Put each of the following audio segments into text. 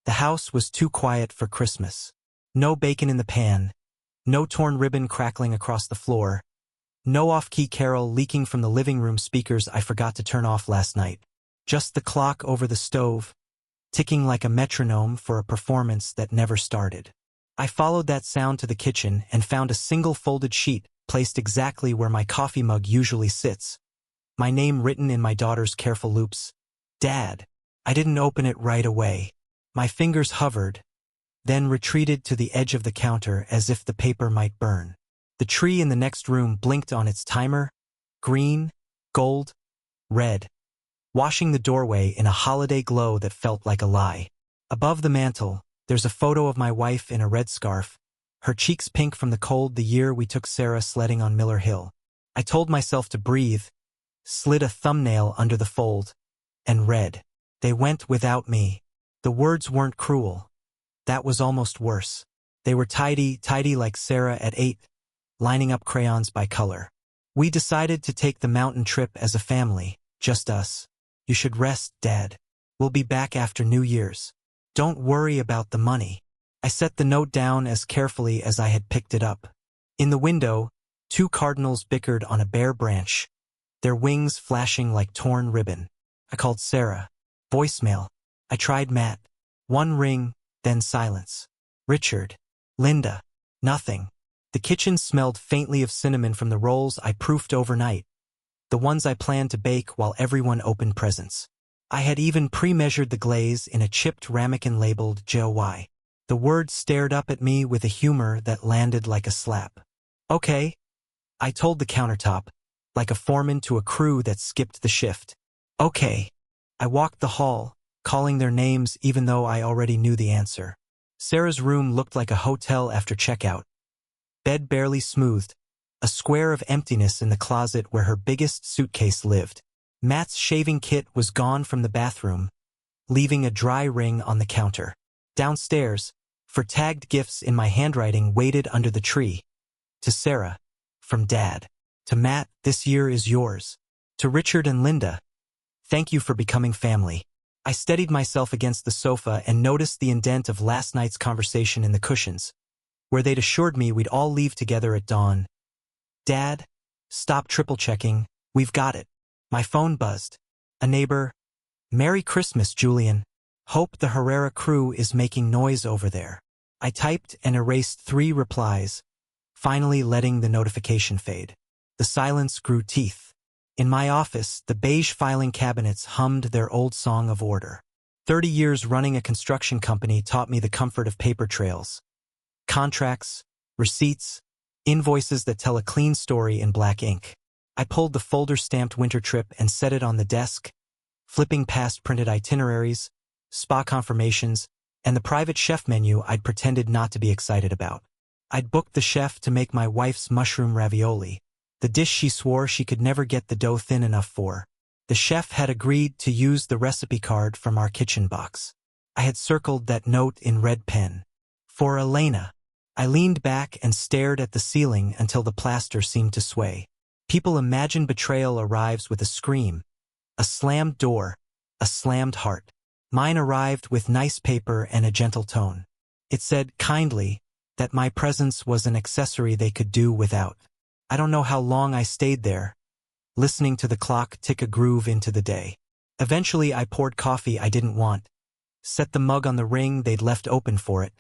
The house was too quiet for Christmas. No bacon in the pan, no torn ribbon crackling across the floor, no off-key carol leaking from the living room speakers I forgot to turn off last night. Just the clock over the stove, ticking like a metronome for a performance that never started. I followed that sound to the kitchen and found a single folded sheet placed exactly where my coffee mug usually sits. My name written in my daughter's careful loops. Dad. I didn't open it right away. My fingers hovered, then retreated to the edge of the counter as if the paper might burn. The tree in the next room blinked on its timer, green, gold, red, washing the doorway in a holiday glow that felt like a lie. Above the mantel, there's a photo of my wife in a red scarf, her cheeks pink from the cold the year we took Sarah sledding on Miller Hill. I told myself to breathe, slid a thumbnail under the fold, and read. They went without me. The words weren't cruel. That was almost worse. They were tidy like Sarah at 8, lining up crayons by color. We decided to take the mountain trip as a family, just us. You should rest, Dad. We'll be back after New Year's. Don't worry about the money. I set the note down as carefully as I had picked it up. In the window, 2 cardinals bickered on a bare branch, their wings flashing like torn ribbon. I called Sarah. Voicemail. I tried Matt. 1 ring, then silence. Richard. Linda. Nothing. The kitchen smelled faintly of cinnamon from the rolls I proofed overnight, the ones I planned to bake while everyone opened presents. I had even pre-measured the glaze in a chipped ramekin labeled JOY. The word stared up at me with a humor that landed like a slap. Okay, I told the countertop, like a foreman to a crew that skipped the shift. Okay. I walked the hall, calling their names even though I already knew the answer. Sarah's room looked like a hotel after checkout. Bed barely smoothed, a square of emptiness in the closet where her biggest suitcase lived. Matt's shaving kit was gone from the bathroom, leaving a dry ring on the counter. Downstairs, for tagged gifts in my handwriting waited under the tree. To Sarah, from Dad. To Matt, this year is yours. To Richard and Linda, thank you for becoming family. I steadied myself against the sofa and noticed the indent of last night's conversation in the cushions, where they'd assured me we'd all leave together at dawn. Dad, stop triple-checking, we've got it. My phone buzzed. A neighbor. Merry Christmas, Julian. Hope the Herrera crew is making noise over there. I typed and erased 3 replies, finally letting the notification fade. The silence grew teeth. In my office, the beige filing cabinets hummed their old song of order. 30 years running a construction company taught me the comfort of paper trails. Contracts, receipts, invoices that tell a clean story in black ink. I pulled the folder-stamped winter trip and set it on the desk, flipping past printed itineraries, spa confirmations, and the private chef menu I'd pretended not to be excited about. I'd booked the chef to make my wife's mushroom ravioli, the dish she swore she could never get the dough thin enough for. The chef had agreed to use the recipe card from our kitchen box. I had circled that note in red pen. For Elena. I leaned back and stared at the ceiling until the plaster seemed to sway. People imagine betrayal arrives with a scream, a slammed door, a slammed heart. Mine arrived with nice paper and a gentle tone. It said, kindly, that my presence was an accessory they could do without. I don't know how long I stayed there, listening to the clock tick a groove into the day. Eventually I poured coffee I didn't want, set the mug on the ring they'd left open for it,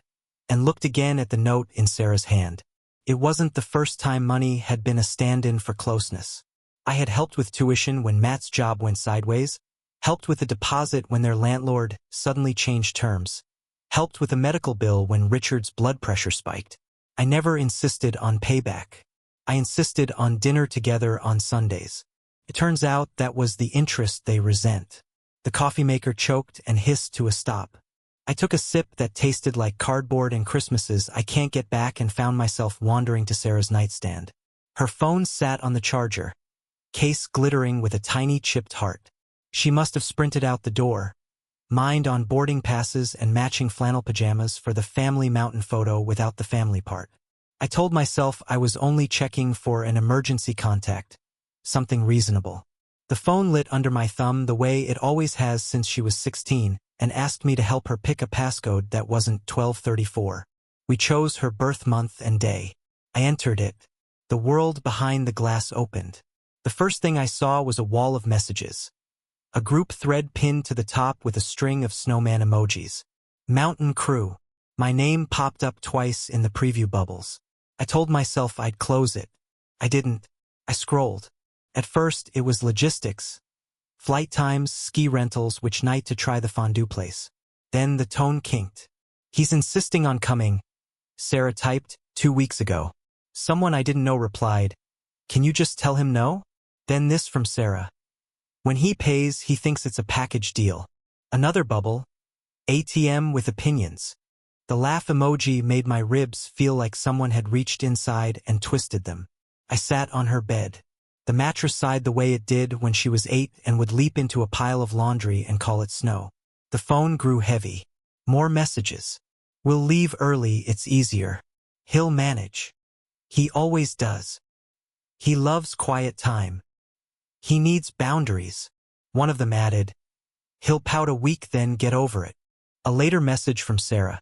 and looked again at the note in Sarah's hand. It wasn't the first time money had been a stand-in for closeness. I had helped with tuition when Matt's job went sideways, helped with a deposit when their landlord suddenly changed terms, helped with a medical bill when Richard's blood pressure spiked. I never insisted on payback. I insisted on dinner together on Sundays. It turns out that was the interest they resent. The coffee maker choked and hissed to a stop. I took a sip that tasted like cardboard and Christmases I can't get back and found myself wandering to Sarah's nightstand. Her phone sat on the charger, case glittering with a tiny chipped heart. She must have sprinted out the door, mind on boarding passes and matching flannel pajamas for the family mountain photo without the family part. I told myself I was only checking for an emergency contact, something reasonable. The phone lit under my thumb the way it always has since she was 16, and asked me to help her pick a passcode that wasn't 1234. We chose her birth month and day. I entered it. The world behind the glass opened. The first thing I saw was a wall of messages. A group thread pinned to the top with a string of snowman emojis. Mountain Crew. My name popped up twice in the preview bubbles. I told myself I'd close it. I didn't. I scrolled. At first, it was logistics. Flight times, ski rentals, which night to try the fondue place. Then the tone kinked. He's insisting on coming. Sarah typed, 2 weeks ago. Someone I didn't know replied, can you just tell him no? Then this from Sarah. When he pays, he thinks it's a package deal. Another bubble. ATM with opinions. The laugh emoji made my ribs feel like someone had reached inside and twisted them. I sat on her bed. The mattress sighed the way it did when she was 8 and would leap into a pile of laundry and call it snow. The phone grew heavy. More messages. We'll leave early, it's easier. He'll manage. He always does. He loves quiet time. He needs boundaries. One of them added, he'll pout a week then get over it. A later message from Sarah.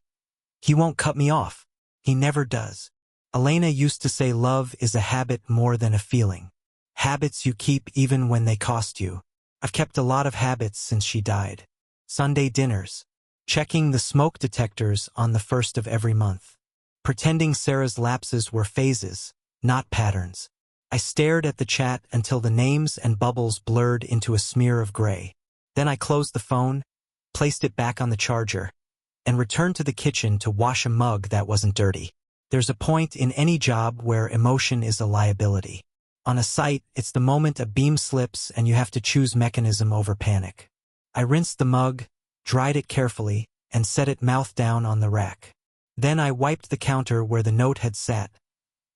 He won't cut me off. He never does. Elena used to say love is a habit more than a feeling. Habits you keep even when they cost you. I've kept a lot of habits since she died. Sunday dinners. Checking the smoke detectors on the 1st of every month. Pretending Sarah's lapses were phases, not patterns. I stared at the chat until the names and bubbles blurred into a smear of gray. Then I closed the phone, placed it back on the charger, and returned to the kitchen to wash a mug that wasn't dirty. There's a point in any job where emotion is a liability. On a site, it's the moment a beam slips and you have to choose mechanism over panic. I rinsed the mug, dried it carefully, and set it mouth down on the rack. Then I wiped the counter where the note had sat.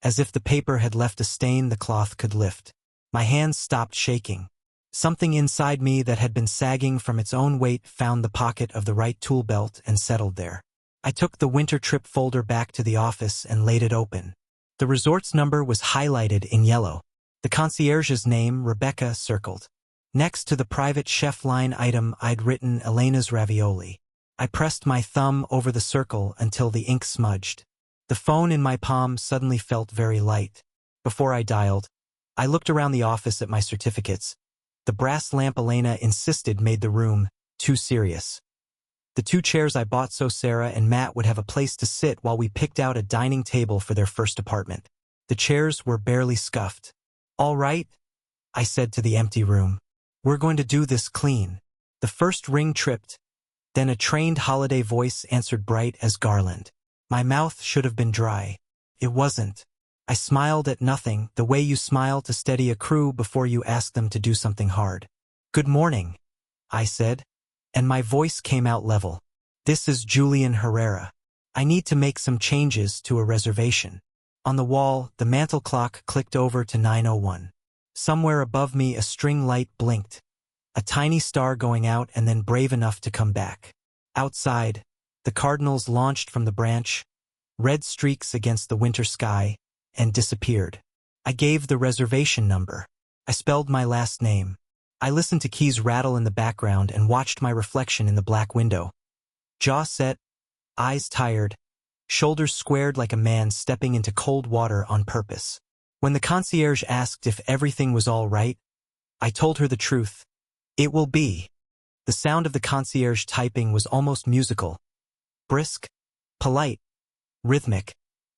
As if the paper had left a stain the cloth could lift. My hands stopped shaking. Something inside me that had been sagging from its own weight found the pocket of the right tool belt and settled there. I took the winter trip folder back to the office and laid it open. The resort's number was highlighted in yellow. The concierge's name, Rebecca, circled. Next to the private chef line item I'd written Elena's ravioli. I pressed my thumb over the circle until the ink smudged. The phone in my palm suddenly felt very light. Before I dialed, I looked around the office at my certificates. The brass lamp Elena insisted made the room too serious. The 2 chairs I bought so Sarah and Matt would have a place to sit while we picked out a dining table for their first apartment. The chairs were barely scuffed. All right, I said to the empty room. We're going to do this clean. The first ring tripped. Then a trained holiday voice answered bright as garland. My mouth should have been dry. It wasn't. I smiled at nothing, the way you smile to steady a crew before you ask them to do something hard. Good morning, I said, and my voice came out level. This is Julian Herrera. I need to make some changes to a reservation. On the wall, the mantel clock clicked over to 9:01. Somewhere above me a string light blinked. A tiny star going out and then brave enough to come back. Outside, the cardinals launched from the branch, red streaks against the winter sky, and disappeared. I gave the reservation number. I spelled my last name. I listened to keys rattle in the background and watched my reflection in the black window. Jaw set, eyes tired, shoulders squared like a man stepping into cold water on purpose. When the concierge asked if everything was all right, I told her the truth. It will be. The sound of the concierge typing was almost musical. Brisk, polite, rhythmic,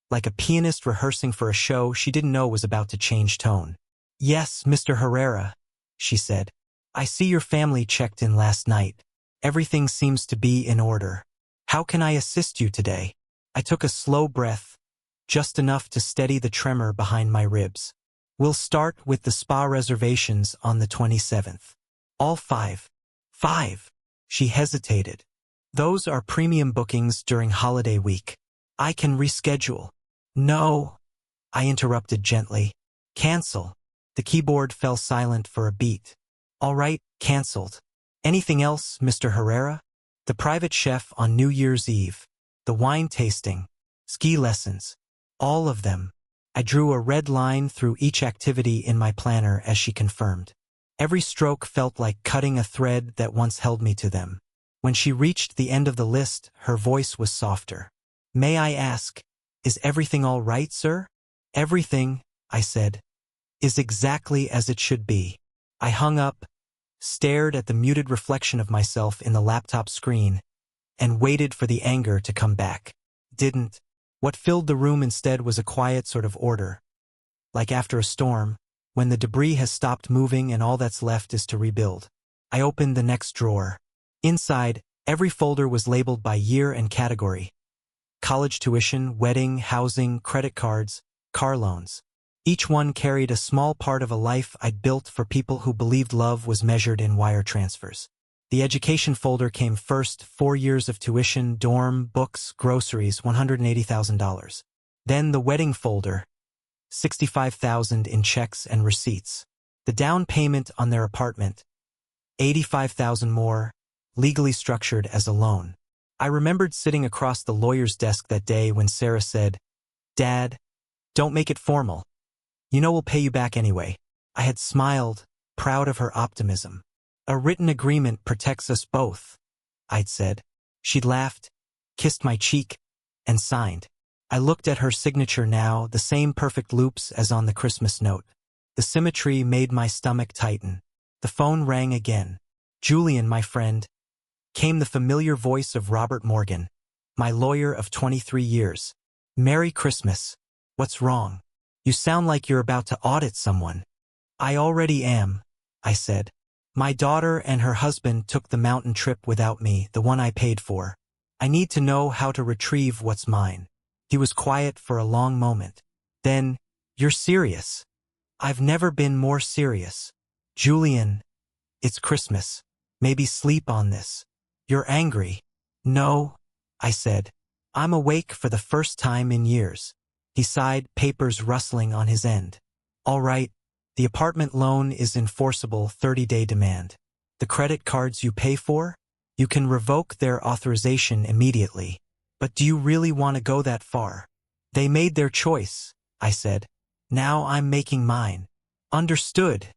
like a pianist rehearsing for a show she didn't know was about to change tone. Yes, Mr. Herrera, she said. I see your family checked in last night. Everything seems to be in order. How can I assist you today? I took a slow breath, just enough to steady the tremor behind my ribs. We'll start with the spa reservations on the 27th. All 5. 5. She hesitated. Those are premium bookings during holiday week. I can reschedule. No, I interrupted gently. Cancel. The keyboard fell silent for a beat. All right, canceled. Anything else, Mr. Herrera? The private chef on New Year's Eve. The wine tasting. Ski lessons. All of them. I drew a red line through each activity in my planner as she confirmed. Every stroke felt like cutting a thread that once held me to them. When she reached the end of the list, her voice was softer. "May I ask, is everything all right, sir?" "Everything," I said, "is exactly as it should be." I hung up, stared at the muted reflection of myself in the laptop screen, and waited for the anger to come back. Didn't. What filled the room instead was a quiet sort of order. Like after a storm, when the debris has stopped moving and all that's left is to rebuild. I opened the next drawer. Inside, every folder was labeled by year and category. College tuition, wedding, housing, credit cards, car loans. Each one carried a small part of a life I'd built for people who believed love was measured in wire transfers. The education folder came first, 4 years of tuition, dorm, books, groceries, $180,000. Then the wedding folder, $65,000 in checks and receipts. The down payment on their apartment, $85,000 more, legally structured as a loan. I remembered sitting across the lawyer's desk that day when Sarah said, "Dad, don't make it formal. You know we'll pay you back anyway." I had smiled, proud of her optimism. "A written agreement protects us both," I'd said. She'd laughed, kissed my cheek, and signed. I looked at her signature now, the same perfect loops as on the Christmas note. The symmetry made my stomach tighten. The phone rang again. "Julian, my friend," came the familiar voice of Robert Morgan, my lawyer of 23 years. "Merry Christmas. What's wrong? You sound like you're about to audit someone." "I already am," I said. "My daughter and her husband took the mountain trip without me, the one I paid for. I need to know how to retrieve what's mine." He was quiet for a long moment. Then, "You're serious?" "I've never been more serious. Julian, it's Christmas. Maybe sleep on this." "You're angry." "No," I said. "I'm awake for the first time in years." He sighed, papers rustling on his end. "All right, the apartment loan is enforceable, 30-day demand. The credit cards you pay for? You can revoke their authorization immediately. But do you really want to go that far?" "They made their choice," I said. "Now I'm making mine." "Understood,"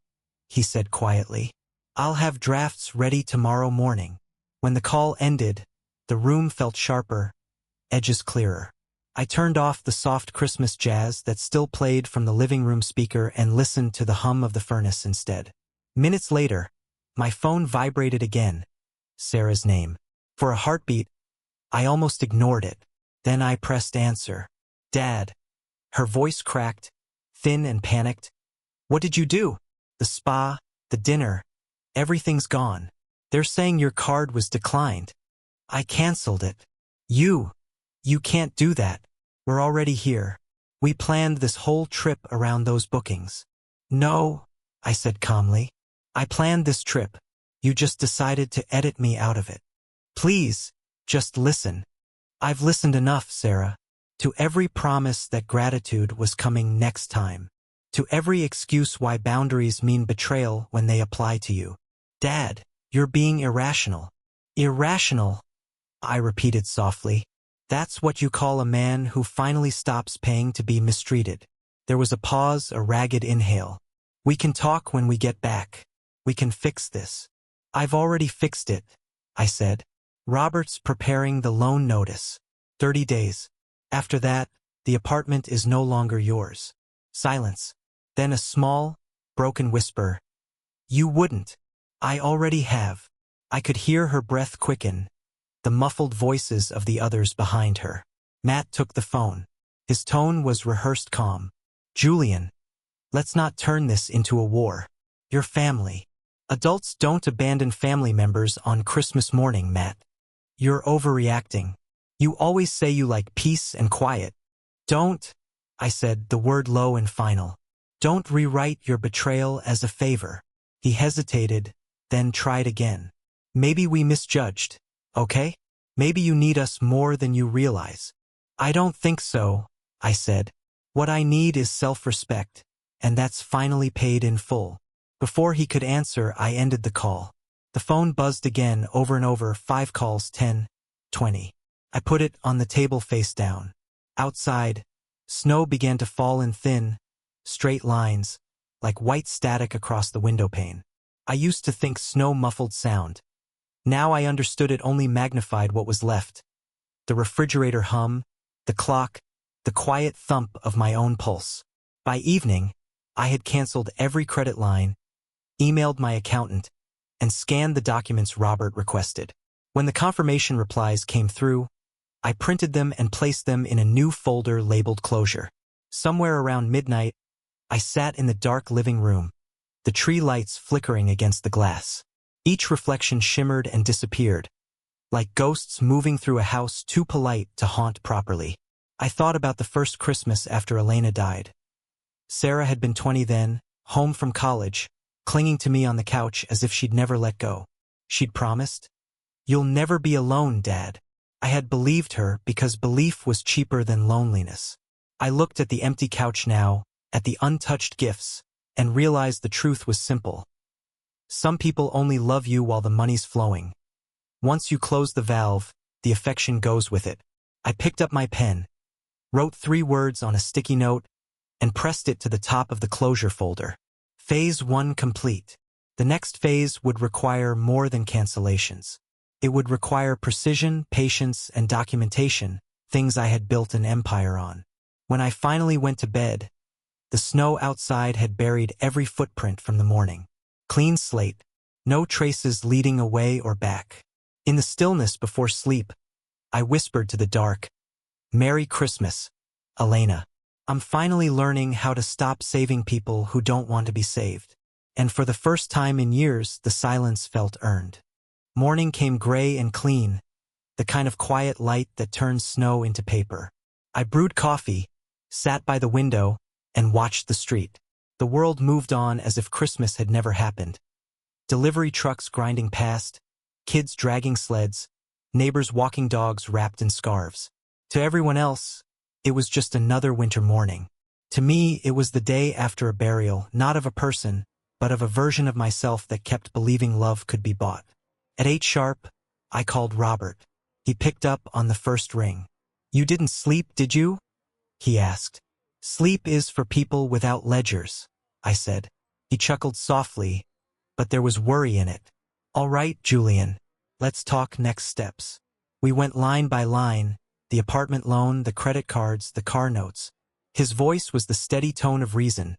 he said quietly. "I'll have drafts ready tomorrow morning." When the call ended, the room felt sharper, edges clearer. I turned off the soft Christmas jazz that still played from the living room speaker and listened to the hum of the furnace instead. Minutes later, my phone vibrated again. Sarah's name. For a heartbeat, I almost ignored it. Then I pressed answer. "Dad." Her voice cracked, thin and panicked. "What did you do?" "The spa, the dinner, everything's gone. They're saying your card was declined." "I canceled it." You can't do that. We're already here. We planned this whole trip around those bookings." "No," I said calmly. "I planned this trip. You just decided to edit me out of it." "Please, just listen." "I've listened enough, Sarah. To every promise that gratitude was coming next time. To every excuse why boundaries mean betrayal when they apply to you. Dad, you're being irrational." "Irrational," I repeated softly. "That's what you call a man who finally stops paying to be mistreated." There was a pause, a ragged inhale. "We can talk when we get back. We can fix this." "I've already fixed it," I said. "Robert's preparing the loan notice. 30 days. After that, the apartment is no longer yours." Silence. Then a small, broken whisper. "You wouldn't." "I already have." I could hear her breath quicken, the muffled voices of the others behind her. Matt took the phone. His tone was rehearsed calm. "Julian, let's not turn this into a war. Your family. Adults don't abandon family members on Christmas morning, Matt. You're overreacting. You always say you like peace and quiet." "Don't," I said, the word low and final. "Don't rewrite your betrayal as a favor." He hesitated, then tried again. "Maybe we misjudged. Okay? Maybe you need us more than you realize." "I don't think so," I said. "What I need is self-respect, and that's finally paid in full." Before he could answer, I ended the call. The phone buzzed again, over and over, 5 calls, 10, 20. I put it on the table face down. Outside, snow began to fall in thin, straight lines, like white static across the windowpane. I used to think snow muffled sound. Now I understood it only magnified what was left. The refrigerator hum, the clock, the quiet thump of my own pulse. By evening, I had canceled every credit line, emailed my accountant, and scanned the documents Robert requested. When the confirmation replies came through, I printed them and placed them in a new folder labeled Closure. Somewhere around midnight, I sat in the dark living room, the tree lights flickering against the glass. Each reflection shimmered and disappeared, like ghosts moving through a house too polite to haunt properly. I thought about the first Christmas after Elena died. Sarah had been 20 then, home from college, clinging to me on the couch as if she'd never let go. She'd promised, "You'll never be alone, Dad." I had believed her because belief was cheaper than loneliness. I looked at the empty couch now, at the untouched gifts, and realized the truth was simple. Some people only love you while the money's flowing. Once you close the valve, the affection goes with it. I picked up my pen, wrote 3 words on a sticky note, and pressed it to the top of the Closure folder. Phase 1 complete. The next phase would require more than cancellations. It would require precision, patience, and documentation, things I had built an empire on. When I finally went to bed, the snow outside had buried every footprint from the morning. Clean slate, no traces leading away or back. In the stillness before sleep, I whispered to the dark, "Merry Christmas, Elena. I'm finally learning how to stop saving people who don't want to be saved." And for the first time in years, the silence felt earned. Morning came gray and clean, the kind of quiet light that turns snow into paper. I brewed coffee, sat by the window, and watched the street. The world moved on as if Christmas had never happened. Delivery trucks grinding past, kids dragging sleds, neighbors walking dogs wrapped in scarves. To everyone else, it was just another winter morning. To me, it was the day after a burial, not of a person, but of a version of myself that kept believing love could be bought. At 8 sharp, I called Robert. He picked up on the first ring. "You didn't sleep, did you?" he asked. "Sleep is for people without ledgers," I said. He chuckled softly, but there was worry in it. "All right, Julian, let's talk next steps." We went line by line, the apartment loan, the credit cards, the car notes. His voice was the steady tone of reason,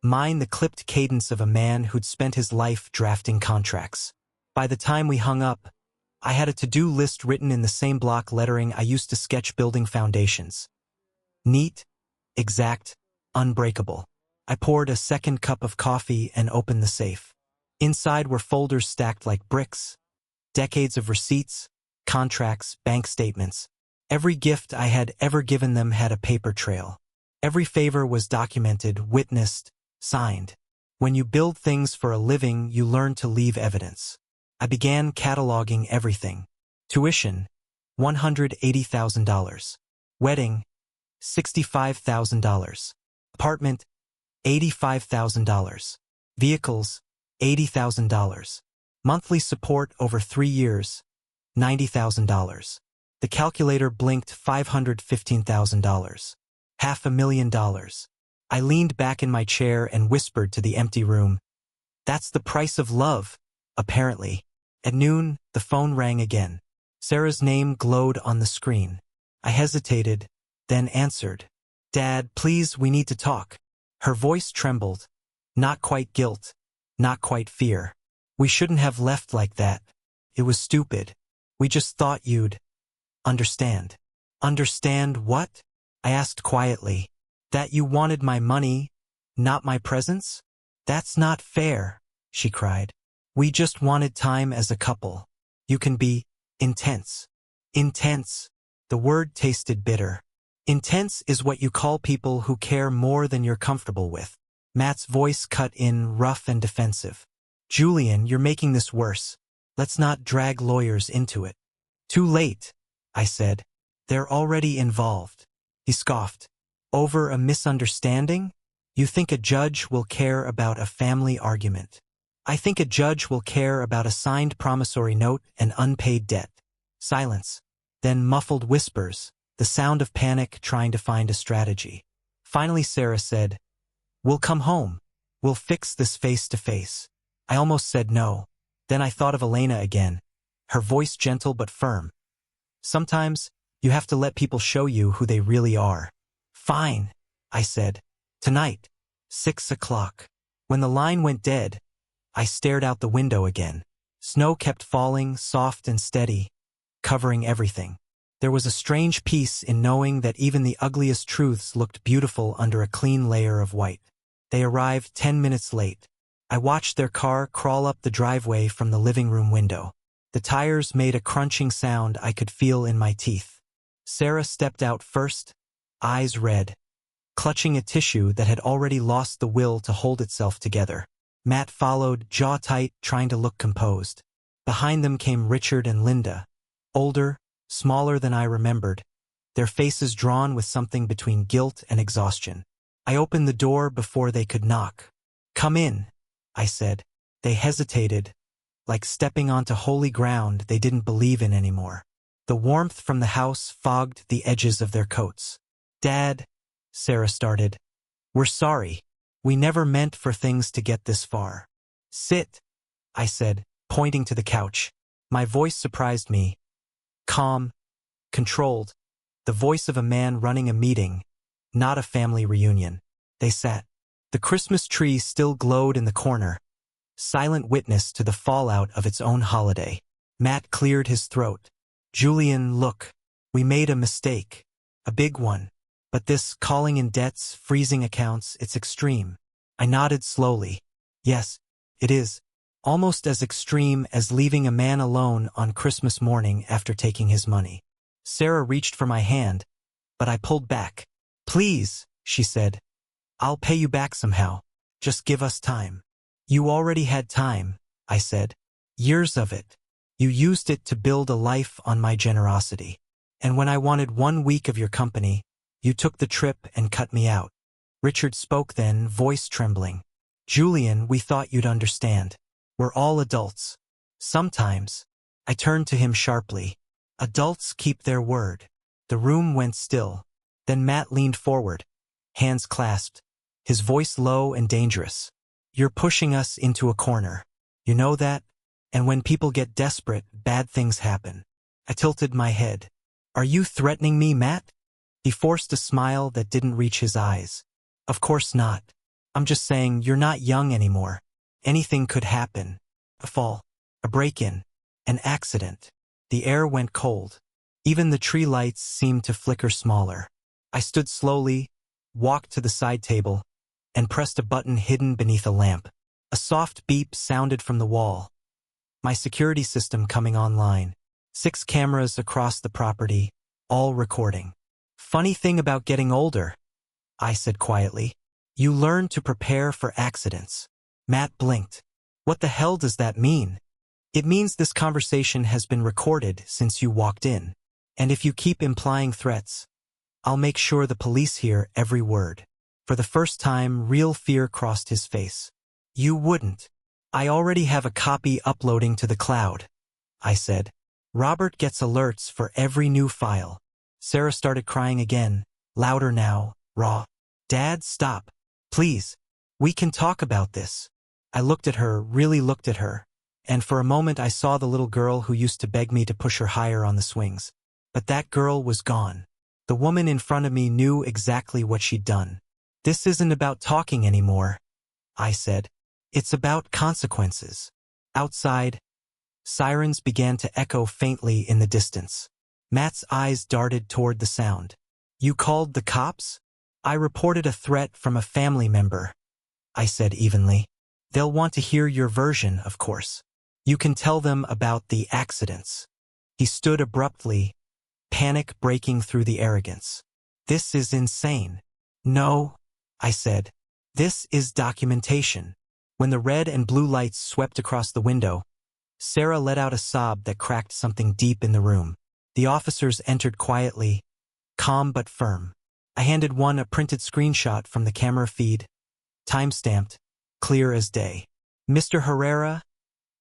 mine the clipped cadence of a man who'd spent his life drafting contracts. By the time we hung up, I had a to-do list written in the same block lettering I used to sketch building foundations. Neat, exact, unbreakable. I poured a second cup of coffee and opened the safe. Inside were folders stacked like bricks, decades of receipts, contracts, bank statements. Every gift I had ever given them had a paper trail. Every favor was documented, witnessed, signed. When you build things for a living, you learn to leave evidence. I began cataloging everything. Tuition, $180,000. Wedding, $65,000. Apartment, $85,000. Vehicles, $80,000. Monthly support over 3 years, $90,000. The calculator blinked $515,000. $500,000. I leaned back in my chair and whispered to the empty room, "That's the price of love, apparently." At noon, the phone rang again. Sarah's name glowed on the screen. I hesitated, then answered. "Dad, please, we need to talk." Her voice trembled. Not quite guilt, not quite fear. "We shouldn't have left like that. It was stupid. We just thought you'd understand." "Understand what?" I asked quietly. "That you wanted my money, not my presence?" "That's not fair," she cried. "We just wanted time as a couple. You can be intense." Intense. The word tasted bitter. Intense is what you call people who care more than you're comfortable with. Matt's voice cut in, rough and defensive. "Julian, you're making this worse. Let's not drag lawyers into it." "Too late," I said. "They're already involved." He scoffed. "Over a misunderstanding? You think a judge will care about a family argument? I think a judge will care about a signed promissory note and unpaid debt." Silence. Then muffled whispers, the sound of panic trying to find a strategy. Finally Sarah said, "We'll come home. We'll fix this face to face." I almost said no. Then I thought of Elena again, her voice gentle but firm. Sometimes, you have to let people show you who they really are. Fine, I said. Tonight, 6 o'clock. When the line went dead, I stared out the window again. Snow kept falling, soft and steady, covering everything. There was a strange peace in knowing that even the ugliest truths looked beautiful under a clean layer of white. They arrived 10 minutes late. I watched their car crawl up the driveway from the living room window. The tires made a crunching sound I could feel in my teeth. Sarah stepped out first, eyes red, clutching a tissue that had already lost the will to hold itself together. Matt followed, jaw tight, trying to look composed. Behind them came Richard and Linda, older, smaller than I remembered, their faces drawn with something between guilt and exhaustion. I opened the door before they could knock. "Come in," I said. They hesitated, like stepping onto holy ground they didn't believe in anymore. The warmth from the house fogged the edges of their coats. "Dad," Sarah started, "we're sorry. We never meant for things to get this far." "Sit," I said, pointing to the couch. My voice surprised me. Calm, controlled, the voice of a man running a meeting, not a family reunion. They sat. The Christmas tree still glowed in the corner, silent witness to the fallout of its own holiday. Matt cleared his throat. "Julian, look, we made a mistake. A big one. But this calling in debts, freezing accounts, it's extreme." I nodded slowly. "Yes, it is. Almost as extreme as leaving a man alone on Christmas morning after taking his money." Sarah reached for my hand, but I pulled back. "Please," she said. "I'll pay you back somehow. Just give us time." "You already had time," I said. "Years of it. You used it to build a life on my generosity. And when I wanted 1 week of your company, you took the trip and cut me out." Richard spoke then, voice trembling. "Julian, we thought you'd understand. We're all adults. Sometimes." I turned to him sharply. "Adults keep their word." The room went still. Then Matt leaned forward, hands clasped, his voice low and dangerous. "You're pushing us into a corner. You know that? And when people get desperate, bad things happen." I tilted my head. "Are you threatening me, Matt?" He forced a smile that didn't reach his eyes. "Of course not. I'm just saying you're not young anymore. Anything could happen. A fall, a break-in, an accident." The air went cold. Even the tree lights seemed to flicker smaller. I stood slowly, walked to the side table, and pressed a button hidden beneath a lamp. A soft beep sounded from the wall. My security system coming online. 6 cameras across the property, all recording. "Funny thing about getting older," I said quietly. "You learn to prepare for accidents." Matt blinked. "What the hell does that mean?" "It means this conversation has been recorded since you walked in. And if you keep implying threats, I'll make sure the police hear every word." For the first time, real fear crossed his face. "You wouldn't." "I already have a copy uploading to the cloud," I said. "Robert gets alerts for every new file." Sarah started crying again, louder now, raw. "Dad, stop. Please. We can talk about this." I looked at her, really looked at her, and for a moment I saw the little girl who used to beg me to push her higher on the swings. But that girl was gone. The woman in front of me knew exactly what she'd done. "This isn't about talking anymore," I said. "It's about consequences." Outside, sirens began to echo faintly in the distance. Matt's eyes darted toward the sound. "You called the cops?" "I reported a threat from a family member," I said evenly. "They'll want to hear your version, of course. You can tell them about the accidents." He stood abruptly, panic breaking through the arrogance. "This is insane." "No," I said. "This is documentation." When the red and blue lights swept across the window, Sarah let out a sob that cracked something deep in the room. The officers entered quietly, calm but firm. I handed one a printed screenshot from the camera feed, time-stamped, clear as day. "Mr. Herrera,"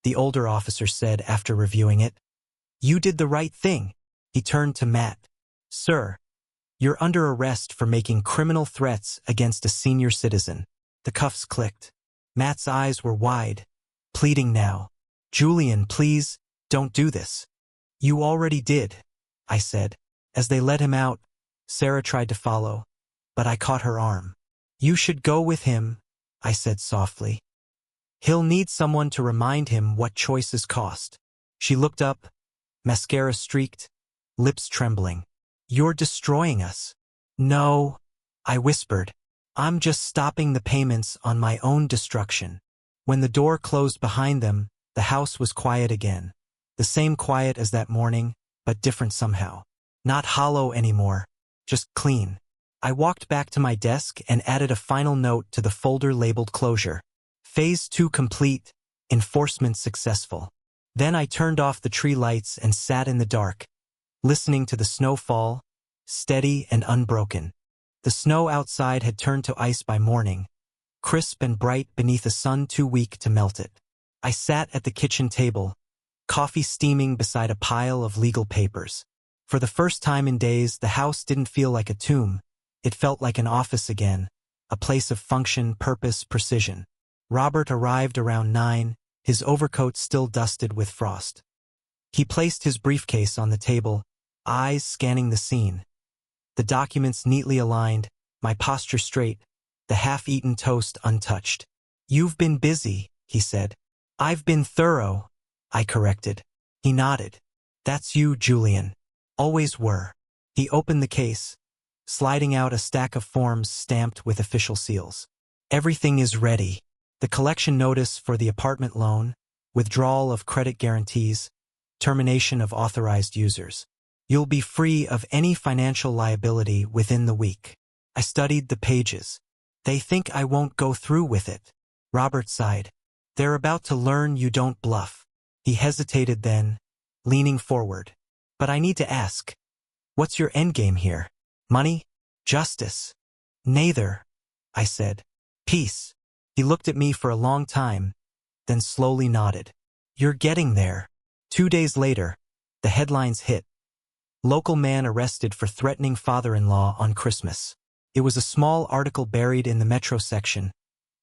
the older officer said after reviewing it, "you did the right thing." He turned to Matt. "Sir, you're under arrest for making criminal threats against a senior citizen." The cuffs clicked. Matt's eyes were wide, pleading now. Julian, please, don't do this. You already did, I said. As they led him out, Sarah tried to follow, but I caught her arm. You should go with him, I said softly. He'll need someone to remind him what choices cost. She looked up, mascara streaked, lips trembling. You're destroying us. No, I whispered. I'm just stopping the payments on my own destruction. When the door closed behind them, the house was quiet again. The same quiet as that morning, but different somehow. Not hollow anymore, just clean. I walked back to my desk and added a final note to the folder labeled closure. Phase 2 complete, enforcement successful. Then I turned off the tree lights and sat in the dark, listening to the snow fall, steady and unbroken. The snow outside had turned to ice by morning, crisp and bright beneath a sun too weak to melt it. I sat at the kitchen table, coffee steaming beside a pile of legal papers. For the first time in days, the house didn't feel like a tomb. It felt like an office again, a place of function, purpose, precision. Robert arrived around 9, his overcoat still dusted with frost. He placed his briefcase on the table, eyes scanning the scene. The documents neatly aligned, my posture straight, the half-eaten toast untouched. You've been busy, he said. I've been thorough, I corrected. He nodded. That's you, Julian. Always were. He opened the case, sliding out a stack of forms stamped with official seals. Everything is ready. The collection notice for the apartment loan, withdrawal of credit guarantees, termination of authorized users. You'll be free of any financial liability within the week. I studied the pages. They think I won't go through with it. Robert sighed. They're about to learn you don't bluff. He hesitated then, leaning forward. But I need to ask. What's your endgame here? Money? Justice? Neither, I said. Peace. He looked at me for a long time, then slowly nodded. You're getting there. 2 days later, the headlines hit. Local man arrested for threatening father-in-law on Christmas. It was a small article buried in the metro section,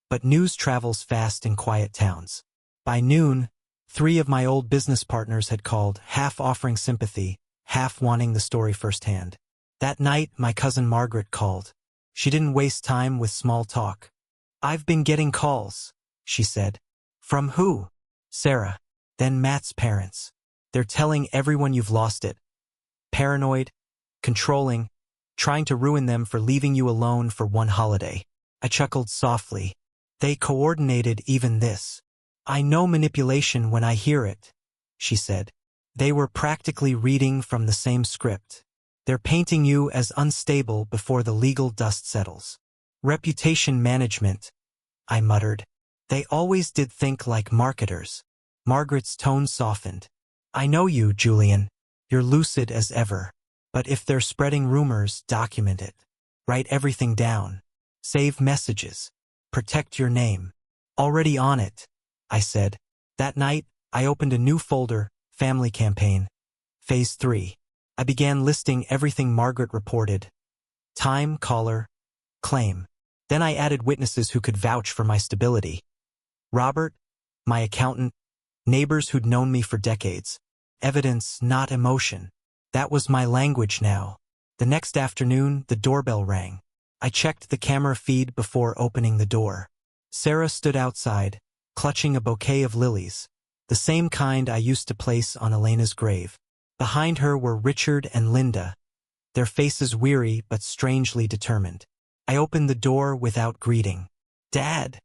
but news travels fast in quiet towns. By noon, 3 of my old business partners had called, half offering sympathy, half wanting the story firsthand. That night, my cousin Margaret called. She didn't waste time with small talk. I've been getting calls, she said. From who? Sarah. Then Matt's parents. They're telling everyone you've lost it. Paranoid, controlling, trying to ruin them for leaving you alone for one holiday. I chuckled softly. They coordinated even this. I know manipulation when I hear it, she said. They were practically reading from the same script. They're painting you as unstable before the legal dust settles. Reputation management, I muttered. They always did think like marketers. Margaret's tone softened. I know you, Julian. You're lucid as ever. But if they're spreading rumors, document it. Write everything down. Save messages. Protect your name. Already on it, I said. That night, I opened a new folder, Family Campaign. Phase 3. I began listing everything Margaret reported. Time, caller, claim. Then I added witnesses who could vouch for my stability. Robert, my accountant, neighbors who'd known me for decades. Evidence, not emotion. That was my language now. The next afternoon, the doorbell rang. I checked the camera feed before opening the door. Sarah stood outside, clutching a bouquet of lilies, the same kind I used to place on Elena's grave. Behind her were Richard and Linda, their faces weary but strangely determined. I opened the door without greeting. Dad,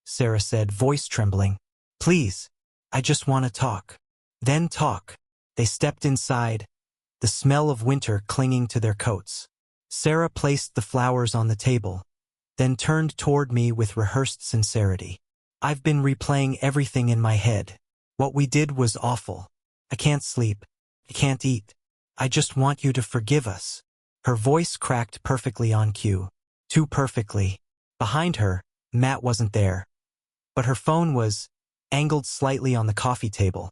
Sarah said, voice trembling. Please, I just want to talk. Then talk. They stepped inside, the smell of winter clinging to their coats. Sarah placed the flowers on the table, then turned toward me with rehearsed sincerity. I've been replaying everything in my head. What we did was awful. I can't sleep. I can't eat. I just want you to forgive us. Her voice cracked perfectly on cue. Too perfectly. Behind her, Matt wasn't there. But her phone was angled slightly on the coffee table.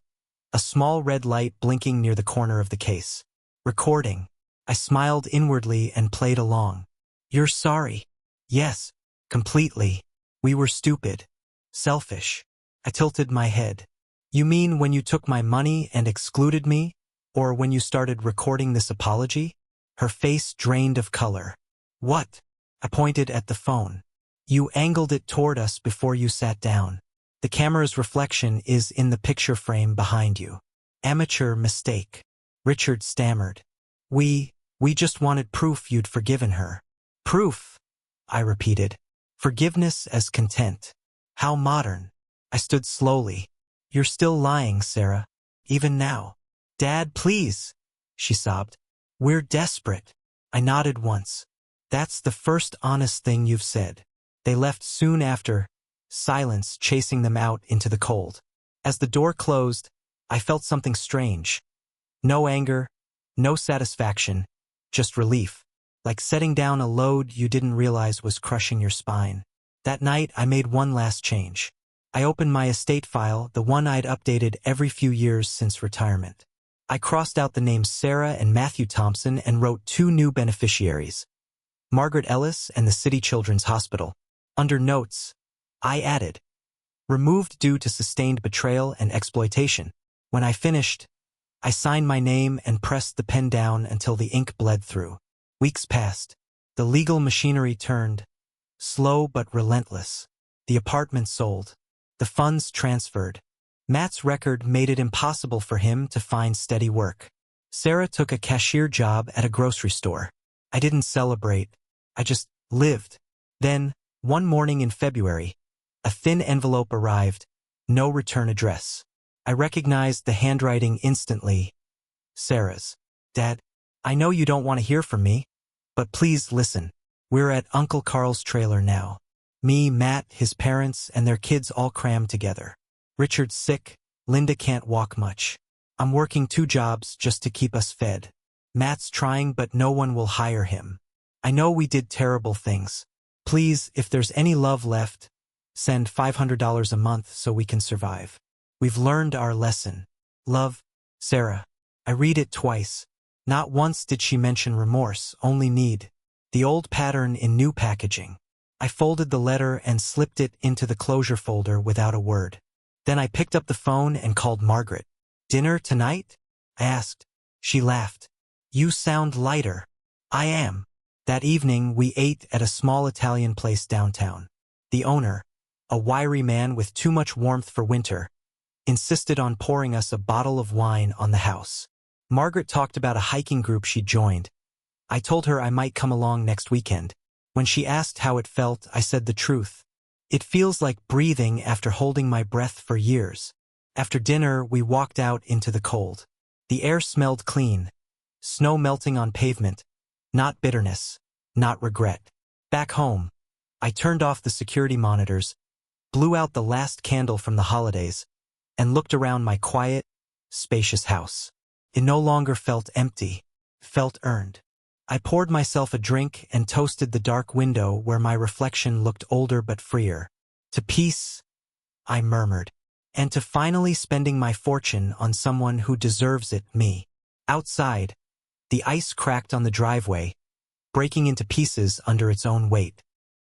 A small red light blinking near the corner of the case. Recording. I smiled inwardly and played along. You're sorry. Yes, completely. We were stupid. Selfish. I tilted my head. You mean when you took my money and excluded me? Or when you started recording this apology? Her face drained of color. What? I pointed at the phone. You angled it toward us before you sat down. The camera's reflection is in the picture frame behind you. Amateur mistake. Richard stammered. We just wanted proof you'd forgiven her. Proof, I repeated. Forgiveness as content. How modern. I stood slowly. You're still lying, Sarah. Even now. Dad, please, she sobbed. We're desperate. I nodded once. That's the first honest thing you've said. They left soon after, silence chasing them out into the cold. As the door closed, I felt something strange. No anger, no satisfaction, just relief, like setting down a load you didn't realize was crushing your spine. That night, I made one last change. I opened my estate file, the one I'd updated every few years since retirement. I crossed out the names Sarah and Matthew Thompson and wrote 2 new beneficiaries, Margaret Ellis and the City Children's Hospital. Under notes, I added, removed due to sustained betrayal and exploitation. When I finished, I signed my name and pressed the pen down until the ink bled through. Weeks passed. The legal machinery turned, slow but relentless. The apartment sold. The funds transferred. Matt's record made it impossible for him to find steady work. Sarah took a cashier job at a grocery store. I didn't celebrate. I just lived. Then, one morning in February, a thin envelope arrived, no return address. I recognized the handwriting instantly. Sarah's. Dad, I know you don't want to hear from me, but please listen. We're at Uncle Carl's trailer now. Me, Matt, his parents, and their kids all crammed together. Richard's sick. Linda can't walk much. I'm working 2 jobs just to keep us fed. Matt's trying, but no one will hire him. I know we did terrible things. Please, if there's any love left, send $500 a month so we can survive. We've learned our lesson. Love, Sarah. I read it twice. Not once did she mention remorse, only need. The old pattern in new packaging. I folded the letter and slipped it into the closure folder without a word. Then I picked up the phone and called Margaret. Dinner tonight? I asked. She laughed. You sound lighter. I am. That evening, we ate at a small Italian place downtown. The owner, a wiry man with too much warmth for winter, insisted on pouring us a bottle of wine on the house. Margaret talked about a hiking group she'd joined. I told her I might come along next weekend. When she asked how it felt, I said the truth. It feels like breathing after holding my breath for years. After dinner, we walked out into the cold. The air smelled clean. Snow melting on pavement. Not bitterness. Not regret. Back home, I turned off the security monitors, blew out the last candle from the holidays, and looked around my quiet, spacious house. It no longer felt empty. Felt earned. I poured myself a drink and toasted the dark window where my reflection looked older but freer. To peace, I murmured, and to finally spending my fortune on someone who deserves it, me. Outside, the ice cracked on the driveway, breaking into pieces under its own weight.